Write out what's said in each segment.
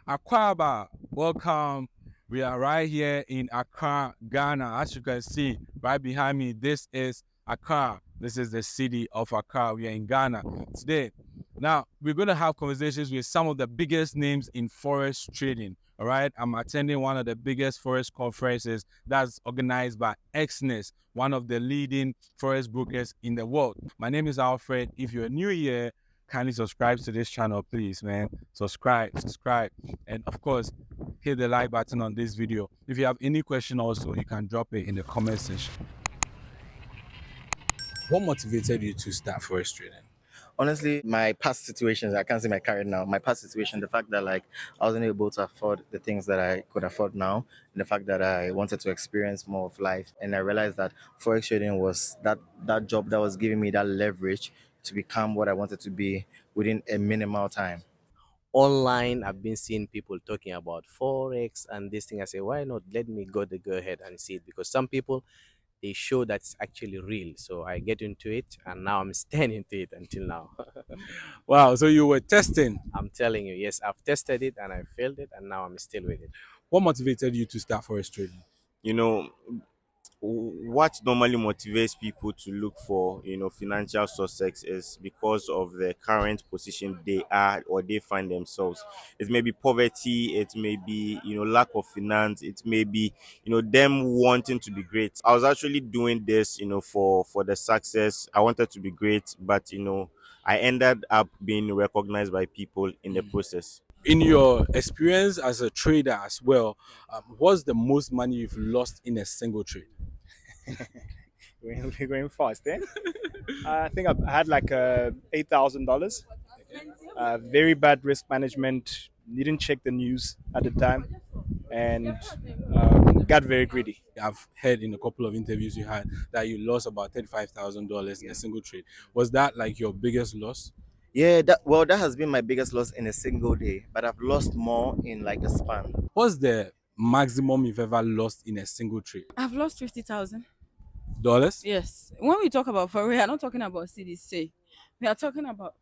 Aquaba, welcome. We are right here in Accra, Ghana. As you can see right behind me, this is Accra. This is the city of Accra. We are in Ghana today. Now, we're going to have conversations with some of the biggest names in Forex trading. All right. I'm attending one of the biggest Forex conferences that's organized by Exness, one of the leading Forex brokers in the world. My name is Alfred. If you're new here, kindly subscribe to this channel, please, man. Subscribe. And of course, hit the like button on this video. If you have any question also, you can drop it in the comment section. What motivated you to start Forex trading? Honestly, my past situations, I can't say my career now. My past situation, the fact that I wasn't able to afford the things that I could afford now, and the fact that I wanted to experience more of life, and I realized that forex trading was that job that was giving me that leverage to become what I wanted to be within a minimal time. Online, I've been seeing people talking about Forex and this thing. I say, why not let me go ahead and see it? Because some people, they show that it's actually real. So I get into it and now I'm staying into it until now. Wow, so you were testing. I'm telling you, yes, I've tested it and I failed it and now I'm still with it. What motivated you to start Forex trading? You know, what normally motivates people to look for financial success is because of the current position they are or they find themselves. It may be poverty, it may be lack of finance, it may be them wanting to be great. I was actually doing this for the success. I wanted to be great, but I ended up being recognized by people in the process. In your experience as a trader as well, what's the most money you've lost in a single trade? We're going fast, eh? I think I had like $8,000. Very bad risk management. Didn't check the news at the time, and got very greedy. I've heard in a couple of interviews you had that you lost about $35,000 in a single trade. Was that like your biggest loss? Yeah, that has been my biggest loss in a single day, but I've lost more in like a span. What's the maximum you've ever lost in a single trade? I've lost 50,000. Dollars? Yes. When we talk about for we are not talking about CDC. We are talking about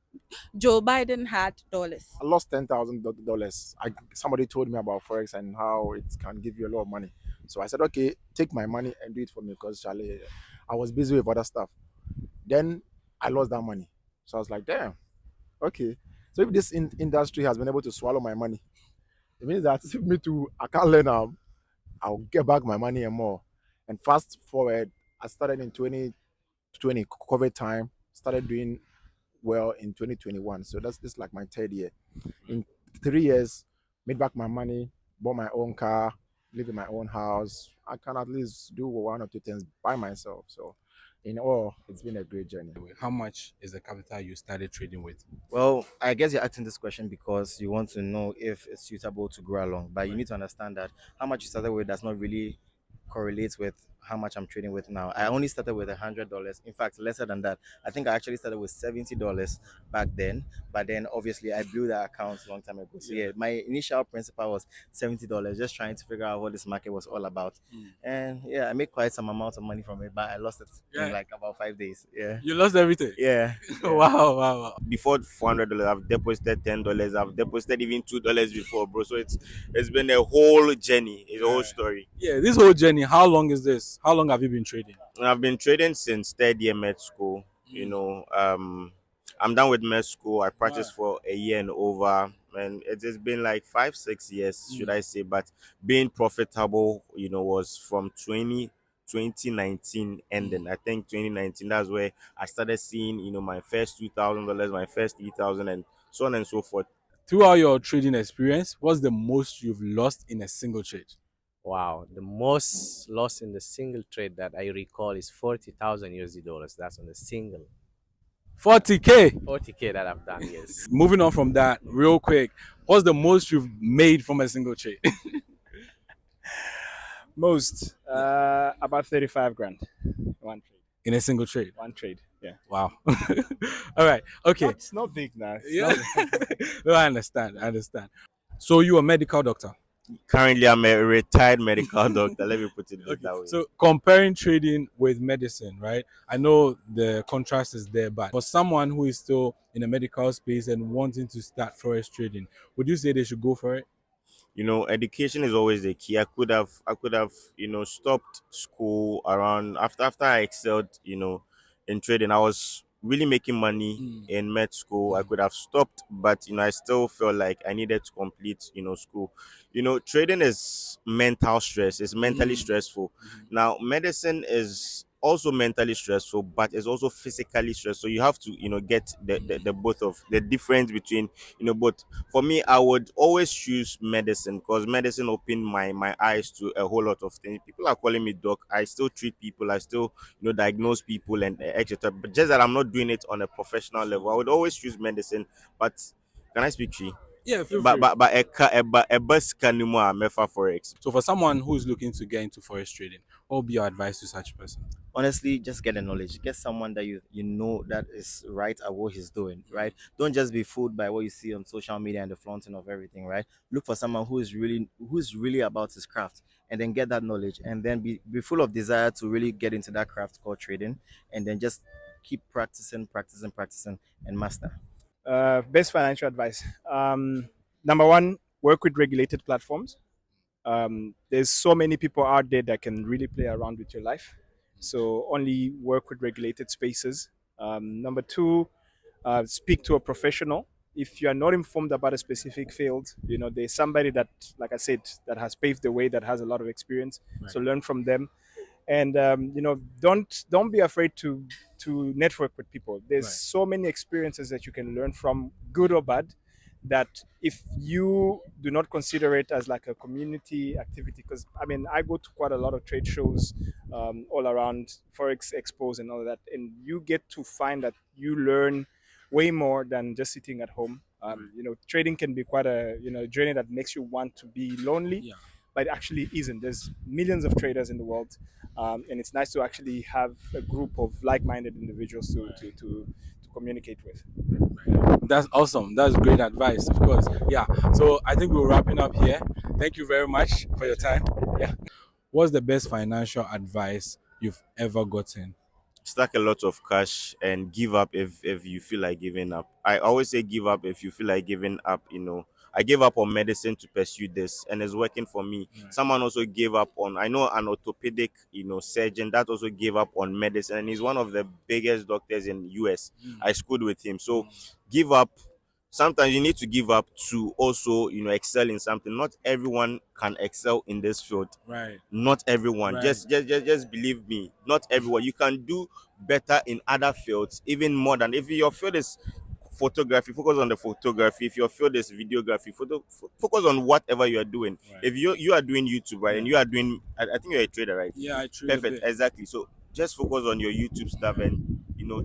Joe Biden had dollars. I lost $10,000. Somebody told me about Forex and how it can give you a lot of money. So I said, okay, take my money and do it for me because Charlie, I was busy with other stuff. Then I lost that money. So I was like, damn, okay. So if this industry has been able to swallow my money, it means that if me too, I can't learn I'll get back my money and more. And fast forward, I started in 2020 COVID time, started doing well in 2021. So that's this like my third year. In 3 years, made back my money, bought my own car, live in my own house. I can at least do one or two things by myself. So in all, it's been a great journey. How much is the capital you started trading with? Well, I guess you're asking this question because you want to know if it's suitable to grow along. But you need to understand that how much you started with does not really correlate with how much I'm trading with now. I only started with $100. In fact, lesser than that. I think I actually started with $70 back then. But then obviously I blew that account a long time ago. So yeah, my initial principal was $70, just trying to figure out what this market was all about. And yeah, I made quite some amount of money from it, but I lost it in like about 5 days. Yeah. You lost everything? Yeah. Wow. Before $400, I've deposited $10. I've deposited even $2 before, bro. So it's been a whole journey, it's a whole story. Yeah, this whole journey, how long is this? How long have you been trading? I've been trading since third year med school. I'm done with med school. I practiced for a year and over, and it's been like 5-6 years, should I say. But being profitable, was from 2019 ending. I think 2019, that's where I started seeing, my first $2,000, my first 3,000, and so on and so forth. Throughout your trading experience, what's the most you've lost in a single trade? Wow, the most loss in the single trade that I recall is 40,000 USD dollars. That's on the single. 40K? 40K that I've done, yes. Moving on from that, real quick, what's the most you've made from a single trade? Most about 35 grand. One trade. In a single trade? One trade. Yeah. Wow. All right. Okay. It's not big now. Yeah. No, I understand. So you're a medical doctor? Currently, I'm a retired medical doctor. Let me put it that way. So comparing trading with medicine, right? I know the contrast is there, but for someone who is still in the medical space and wanting to start forex trading, would you say they should go for it? education is always the key. I could have stopped school around after I excelled in trading. I was really making money in med school. I could have stopped, but I still felt like I needed to complete school. Trading is mental stress. It's mentally stressful. Now medicine is also mentally stressful, but it's also physically stressful. So you have to get the both of the difference between both. For me, I would always choose medicine because medicine opened my eyes to a whole lot of things. People are calling me doc. I still treat people. I still diagnose people and etc. But just that I'm not doing it on a professional level. I would always choose medicine. But can I speak tree? Yeah, feel But free. a bus can mefa forex. So for someone who is looking to get into forex trading, what would be your advice to such a person? Honestly, just get the knowledge. Get someone that you know that is right at what he's doing, right? Don't just be fooled by what you see on social media and the flaunting of everything, right? Look for someone who's really about his craft, and then get that knowledge, and then be full of desire to really get into that craft called trading, and then just keep practicing and master. Best financial advice. Number one, work with regulated platforms. There's so many people out there that can really play around with your life. So only work with regulated spaces. Number two, speak to a professional. If you are not informed about a specific field, there's somebody that, like I said, that has paved the way, that has a lot of experience. Right. So learn from them, and don't be afraid to network with people. There's right. so many experiences that you can learn from, good or bad, that if you do not consider it as like a community activity, because I go to quite a lot of trade shows all around, forex expos and all that, and you get to find that you learn way more than just sitting at home. Trading can be quite a journey that makes you want to be lonely. Yeah. But it actually isn't. There's millions of traders in the world, and it's nice to actually have a group of like-minded individuals to communicate with. That's awesome. That's great advice, of course. Yeah. So I think we're wrapping up here. Thank you very much for your time. Yeah. What's the best financial advice you've ever gotten? Stack a lot of cash and give up if you feel like giving up. I always say give up if you feel like giving up. I gave up on medicine to pursue this, and it's working for me. Right. Someone also gave up on, I know, an orthopedic surgeon that also gave up on medicine, and he's one of the biggest doctors in US. I schooled with him. So give up. Sometimes you need to give up to also excel in something. Not everyone can excel in this field. Right. Not everyone. Right. Just believe me. Not everyone. You can do better in other fields, even more than if your field is photography, focus on the photography. If your field is videography, focus on whatever you are doing. Right. If you are doing YouTube, right, and you are doing, I think you're a trader, right? Yeah, I trade. Perfect, exactly. So just focus on your YouTube stuff, and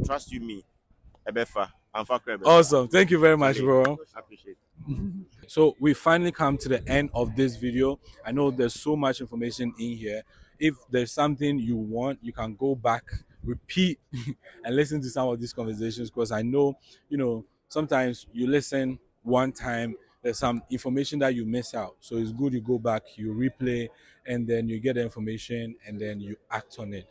trust you me, Ebefa. Awesome. Thank you very much, bro. I appreciate it. So we finally come to the end of this video. I know there's so much information in here. If there's something you want, you can go back, repeat, and listen to some of these conversations, because I know, sometimes you listen one time, there's some information that you miss out. So it's good you go back, you replay, and then you get the information, and then you act on it.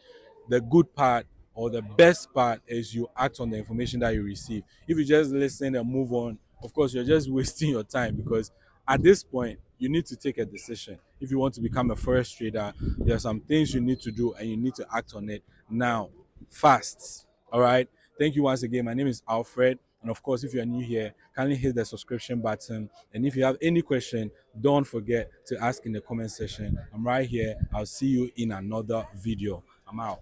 The good part, or the best part, is you act on the information that you receive. If you just listen and move on, of course, you're just wasting your time, because at this point, you need to take a decision. If you want to become a forex trader, there are some things you need to do, and you need to act on it now, fast. All right. Thank you once again. My name is Alfred. And of course, if you're new here, kindly hit the subscription button. And if you have any question, don't forget to ask in the comment section. I'm right here. I'll see you in another video. I'm out.